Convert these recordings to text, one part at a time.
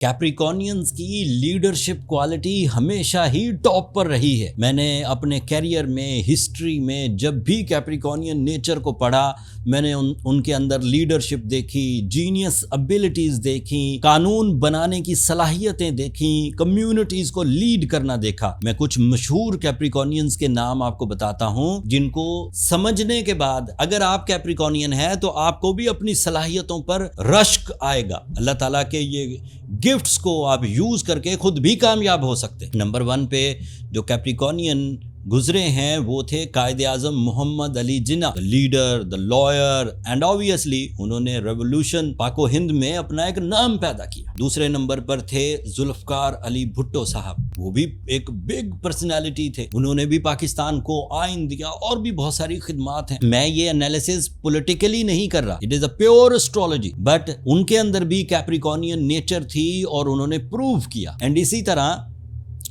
Capricornians की leadership quality हमेशा ही top पर रही है। मैंने अपने कैरियर में, हिस्ट्री में जब भी कैप्रिकॉनियन नेचर को पढ़ा, मैंने उनके अंदर लीडरशिप देखी, जीनियस एबिलिटीज देखी, कानून बनाने की सलाहियतें देखी, कम्युनिटीज को लीड करना देखा। मैं कुछ मशहूर कैप्रिकॉनियंस के नाम आपको बताता हूं, जिनको समझने के बाद अगर आप कैप्रिकॉनियन है तो आपको भी अपनी सलाहियतों पर रश्क आएगा। अल्लाह ताला के ये गिफ्ट्स को आप यूज करके खुद भी कामयाब हो सकते हैं। नंबर 1 पे जो कैप्रिकॉनियन गुजरे हैं वो थे Quaid e Azam Mohammad Ali Jinnah, the leader, the lawyer, and obviously उन्होंने रेवोल्यूशन पाको हिंद में अपना एक नाम पैदा किया। दूसरे नंबर पर थे जुल्फकार अली भुट्टो साहब, वो भी एक बिग पर्सनैलिटी थे, उन्होंने भी पाकिस्तान को आइन दिया और भी बहुत सारी खिदमात हैं। मैं ये एनालिसिस पॉलिटिकली नहीं कर रहा, it is a pure astrology, but उनके अंदर भी कैप्रिकॉनियन नेचर थी और उन्होंने प्रूव किया। एंड इसी तरह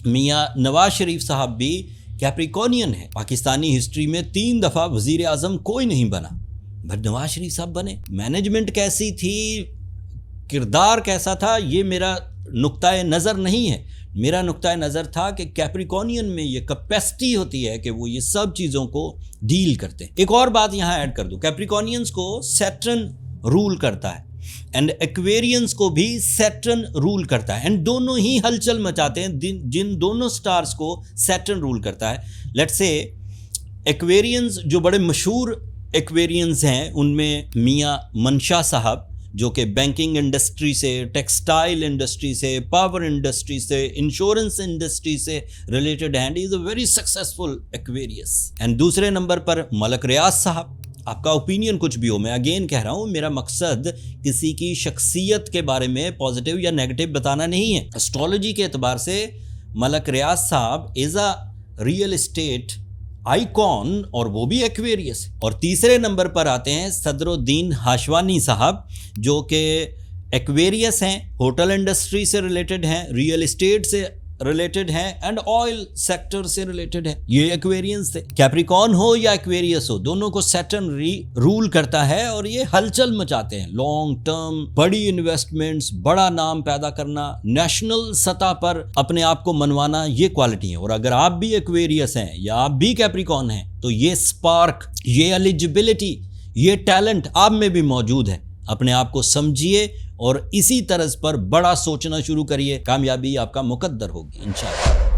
मियां नवाज शरीफ साहब भी कैप्रिकॉनियन है। पाकिस्तानी हिस्ट्री में 3 दफ़ा वज़ीर आज़म कोई नहीं बना, बट नवाज शरीफ साहब बने। मैनेजमेंट कैसी थी, किरदार कैसा था, ये मेरा नुक्ताए नज़र नहीं है। मेरा नुक्ताए नज़र था कि कैप्रिकॉनियन में ये कैपेसिटी होती है कि वो ये सब चीज़ों को डील करते हैं। एक और बात यहाँ ऐड कर दूँ, कैप्रिकॉनियंस को सैटर्न रूल करता है एंड एक्वेरियंस को भी सैटर्न रूल करता है, एंड दोनों ही हलचल मचाते हैं। जिन दोनों स्टार्स को सैटर्न रूल करता है, लेट्स से एक्वेरियंस जो बड़े मशहूर एक्वेरियंस हैं उनमें मियां मनशा साहब, जो कि बैंकिंग इंडस्ट्री से, टेक्सटाइल इंडस्ट्री से, पावर इंडस्ट्री से, इंश्योरेंस इंडस्ट्री से रिलेटेड हैं, is a very successful Aquarius. And दूसरे नंबर पर मलक रियाज साहब। आपका ओपिनियन कुछ भी हो, मैं अगेन कह रहा हूं, मेरा मकसद किसी की शख्सियत के बारे में पॉजिटिव या नेगेटिव बताना नहीं है। एस्ट्रोलॉजी के एतबार से मलक रियाज साहब is a real estate icon और वो भी एक्वेरियस। और तीसरे नंबर पर आते हैं सदरुद्दीन हाशवानी साहब, जो कि एक्वेरियस हैं, होटल इंडस्ट्री से रिलेटेड हैं, रियल एस्टेट से रिलेटेड हैं एंड ऑयल सेक्टर से रिलेटेड है। ये एक्वेरियंस थे। कैप्रिकॉन हो या एक्वेरियस हो, दोनों को सैटर्न रूल करता है और ये हलचल मचाते हैं। लॉन्ग टर्म, बड़ी इन्वेस्टमेंट्स, बड़ा नाम पैदा करना, नेशनल सतह पर अपने आप को मनवाना, ये क्वालिटी है। और अगर आप भी एक्वेरियस हैं या आप भी कैप्रिकॉन हैं तो ये स्पार्क, ये एलिजिबिलिटी, ये टैलेंट आप में भी मौजूद है। अपने आप को समझिए और इसी तरज पर बड़ा सोचना शुरू करिए, कामयाबी आपका मुकद्दर होगी इंशाअल्लाह।